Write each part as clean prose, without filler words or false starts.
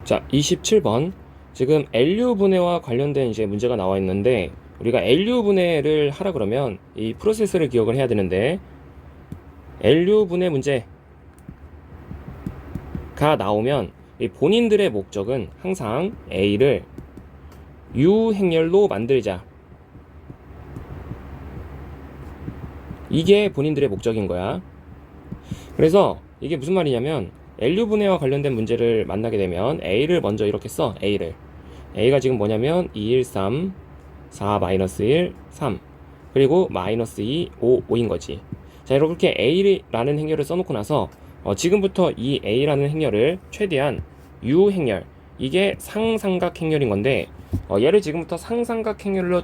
자, 27번. 지금 LU 분해와 관련된 이제 문제가 나와 있는데, 우리가 LU 분해를 하라 그러면 이 프로세스를 기억을 해야 되는데, LU 분해 문제가 나오면 이 본인들의 목적은 항상 A를 U 행렬로 만들자. 이게 본인들의 목적인 거야. 그래서 이게 무슨 말이냐면, LU 분해와 관련된 문제를 만나게 되면 A를 먼저 이렇게 써. A가 지금 뭐냐면 2, 1, 3, 4, 마이너스 1, 3, 그리고 마이너스 2, 5, 5인 거지. 자, 이렇게 A라는 행렬을 써놓고 나서 지금부터 이 A라는 행렬을 최대한 U 행렬, 이게 상삼각 행렬인 건데, 얘를 지금부터 상삼각 행렬로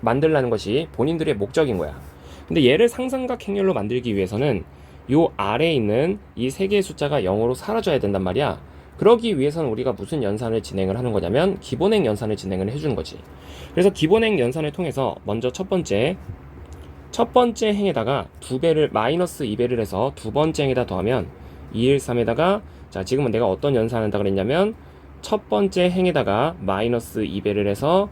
만들라는 것이 본인들의 목적인 거야. 근데 얘를 상삼각 행렬로 만들기 위해서는 요 아래에 있는 이 세 개의 숫자가 0으로 사라져야 된단 말이야. 그러기 위해서는 우리가 무슨 연산을 진행을 하는 거냐면 기본행 연산을 진행을 해주는 거지. 그래서 기본행 연산을 통해서 먼저 첫 번째 행에다가 마이너스 2배를 해서 두 번째 행에다 더하면 2, 1, 3에다가, 자, 지금은 내가 어떤 연산을 한다 그랬냐면 첫 번째 행에다가 마이너스 2배를 해서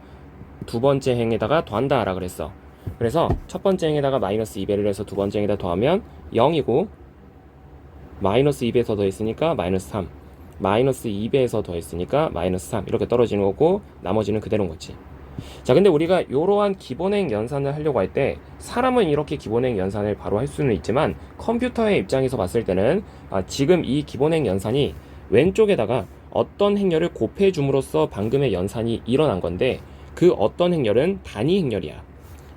두 번째 행에다가 더한다 라 그랬어. 그래서 첫 번째 행에다가 마이너스 2배를 해서 두 번째 행에다 더하면 0이고, 마이너스 2배에서 더했으니까 마이너스 3, 마이너스 2배에서 더했으니까 마이너스 3, 이렇게 떨어지는 거고 나머지는 그대로인 거지. 자, 근데 우리가 이러한 기본행 연산을 하려고 할 때 사람은 이렇게 기본행 연산을 바로 할 수는 있지만 컴퓨터의 입장에서 봤을 때는 지금 이 기본행 연산이 왼쪽에다가 어떤 행렬을 곱해 줌으로써 방금의 연산이 일어난 건데, 그 어떤 행렬은 단위 행렬이야.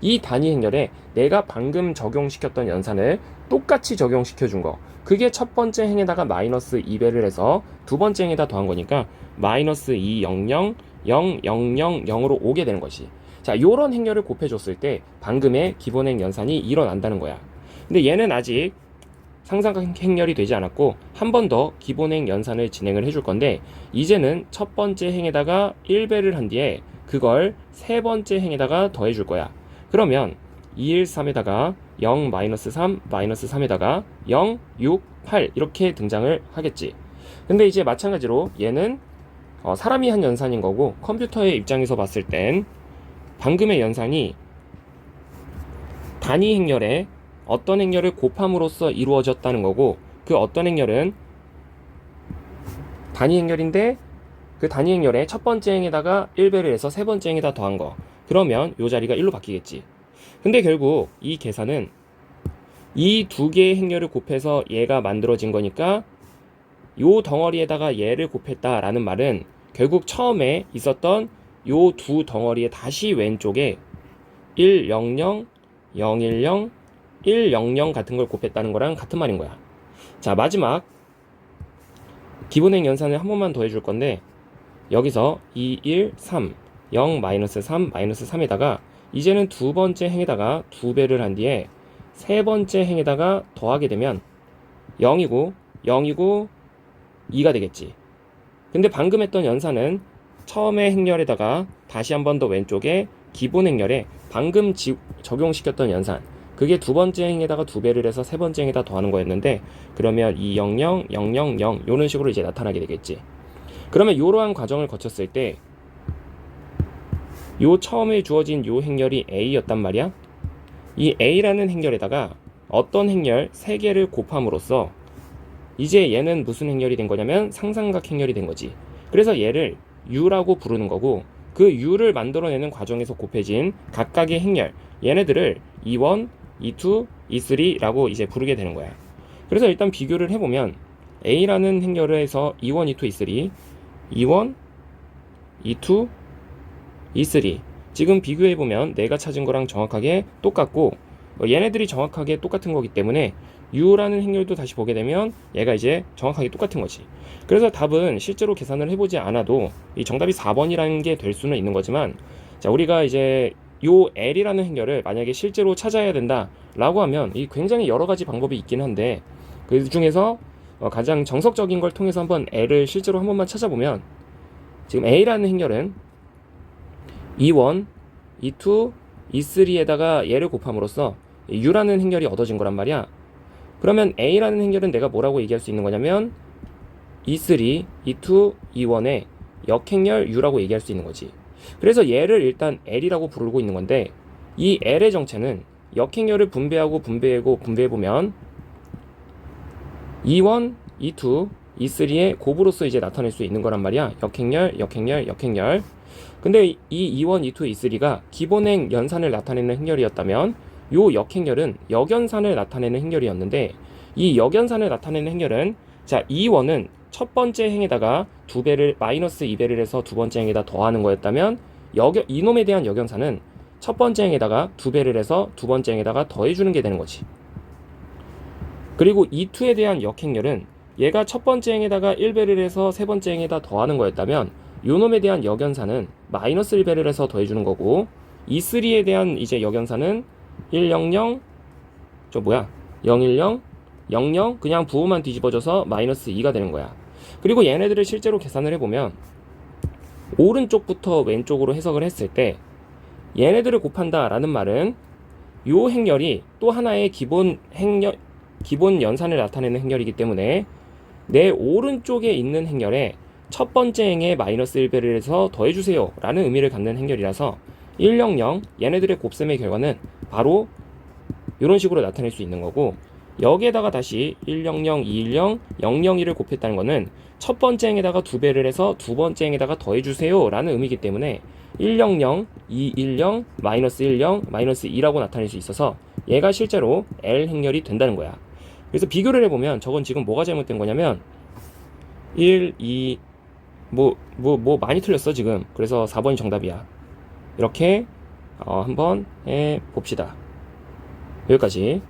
이 단위 행렬에 내가 방금 적용시켰던 연산을 똑같이 적용시켜 준 거, 그게 첫 번째 행에다가 마이너스 2배를 해서 두 번째 행에다 더한 거니까 마이너스 2, 0, 0, 0, 0, 0, 0으로 오게 되는 것이. 자, 요런 행렬을 곱해줬을 때 방금의 기본행 연산이 일어난다는 거야. 근데 얘는 아직 상삼각 행렬이 되지 않았고 한 번 더 기본행 연산을 진행을 해줄 건데, 이제는 첫 번째 행에다가 1배를 한 뒤에 그걸 세 번째 행에다가 더해줄 거야. 그러면 2, 1, 3에다가 0, 마이너스 3, 마이너스 3에다가 0, 6, 8 이렇게 등장을 하겠지. 근데 이제 마찬가지로 얘는 사람이 한 연산인 거고, 컴퓨터의 입장에서 봤을 땐 방금의 연산이 단위 행렬에 어떤 행렬을 곱함으로써 이루어졌다는 거고, 그 어떤 행렬은 단위 행렬인데 그 단위 행렬에 첫 번째 행에다가 1배를 해서 세 번째 행에다 더한 거, 그러면 이 자리가 1로 바뀌겠지. 근데 결국 이 계산은 이 두 개의 행렬을 곱해서 얘가 만들어진 거니까 요 덩어리에다가 얘를 곱했다라는 말은 결국 처음에 있었던 요 두 덩어리에 다시 왼쪽에 1, 0, 0, 0, 1, 0, 1, 0, 0 같은 걸 곱했다는 거랑 같은 말인 거야. 자, 마지막 기본행 연산을 한 번만 더 해줄 건데, 여기서 2, 1, 3, 0, 마이너스 3, 마이너스 3에다가 이제는 두 번째 행에다가 두 배를 한 뒤에 세 번째 행에다가 더하게 되면 0이고 0이고 2가 되겠지. 근데 방금 했던 연산은 처음에 행렬에다가 다시 한 번 더 왼쪽에 기본 행렬에 방금 적용시켰던 연산, 그게 두 번째 행에다가 두 배를 해서 세 번째 행에다 더하는 거였는데, 그러면 2, 0, 0, 0, 0, 0 이런 식으로 이제 나타나게 되겠지. 그러면 이러한 과정을 거쳤을 때 요 처음에 주어진 요 행렬이 A였단 말이야. 이 A라는 행렬에다가 어떤 행렬 3개를 곱함으로써 이제 얘는 무슨 행렬이 된 거냐면 상삼각 행렬이 된 거지. 그래서 얘를 U라고 부르는 거고, 그 U를 만들어내는 과정에서 곱해진 각각의 행렬, 얘네들을 E1, E2, E3라고 이제 부르게 되는 거야. 그래서 일단 비교를 해보면 A라는 행렬을 해서 E1, E2, E3, E1, E2, E3 지금 비교해보면 내가 찾은 거랑 정확하게 똑같고, 얘네들이 정확하게 똑같은 거기 때문에 U라는 행렬도 다시 보게 되면 얘가 이제 정확하게 똑같은 거지. 그래서 답은 실제로 계산을 해보지 않아도 이 정답이 4번이라는 게 될 수는 있는 거지만, 자, 우리가 이제 요 L이라는 행렬을 만약에 실제로 찾아야 된다 라고 하면 이 굉장히 여러 가지 방법이 있긴 한데, 그 중에서 가장 정석적인 걸 통해서 한번 L을 실제로 한 번만 찾아보면, 지금 A라는 행렬은 E1, E2, E3에다가 얘를 곱함으로써 U라는 행렬이 얻어진 거란 말이야. 그러면 A라는 행렬은 내가 뭐라고 얘기할 수 있는 거냐면 E3, E2, E1의 역행렬 U라고 얘기할 수 있는 거지. 그래서 얘를 일단 L이라고 부르고 있는 건데, 이 L의 정체는 역행렬을 분배해보면 E1, E2, E3의 곱으로서 이제 나타낼 수 있는 거란 말이야. 역행렬, 역행렬, 역행렬. 근데 이 E1, E2, E3가 기본행 연산을 나타내는 행렬이었다면 요 역행렬은 역연산을 나타내는 행렬이었는데, 이 역연산을 나타내는 행렬은, 자, E1은 첫 번째 행에다가 마이너스 2배를 해서 두 번째 행에다 더하는 거였다면, 이놈에 대한 역연산은 첫 번째 행에다가 2배를 해서 두 번째 행에다가 더해주는 게 되는 거지. 그리고 E2에 대한 역행렬은 얘가 첫 번째 행에다가 1배를 해서 세 번째 행에다 더하는 거였다면, 요놈에 대한 역연산은 마이너스 1배를 해서 더해주는 거고, E3에 대한 이제 역연산은 100, 010, 00, 그냥 부호만 뒤집어져서 마이너스 2가 되는 거야. 그리고 얘네들을 실제로 계산을 해보면 오른쪽부터 왼쪽으로 해석을 했을 때 얘네들을 곱한다 라는 말은 요 행렬이 또 하나의 기본 연산을 나타내는 행렬이기 때문에 내 오른쪽에 있는 행렬에 첫 번째 행에 마이너스 1배를 해서 더해주세요 라는 의미를 갖는 행렬이라서 100, 얘네들의 곱셈의 결과는 바로 이런 식으로 나타낼 수 있는 거고, 여기에다가 다시 100, 210, 001을 곱했다는 거는 첫 번째 행에다가 2배를 해서 두 번째 행에다가 더해주세요 라는 의미이기 때문에 100, 210, 마이너스 10, 마이너스 2라고 나타낼 수 있어서 얘가 실제로 L 행렬이 된다는 거야. 그래서 비교를 해보면 저건 지금 뭐가 잘못된 거냐면 1, 2, 많이 틀렸어 지금. 그래서 4번이 정답이야. 이렇게 한번 해봅시다. 여기까지.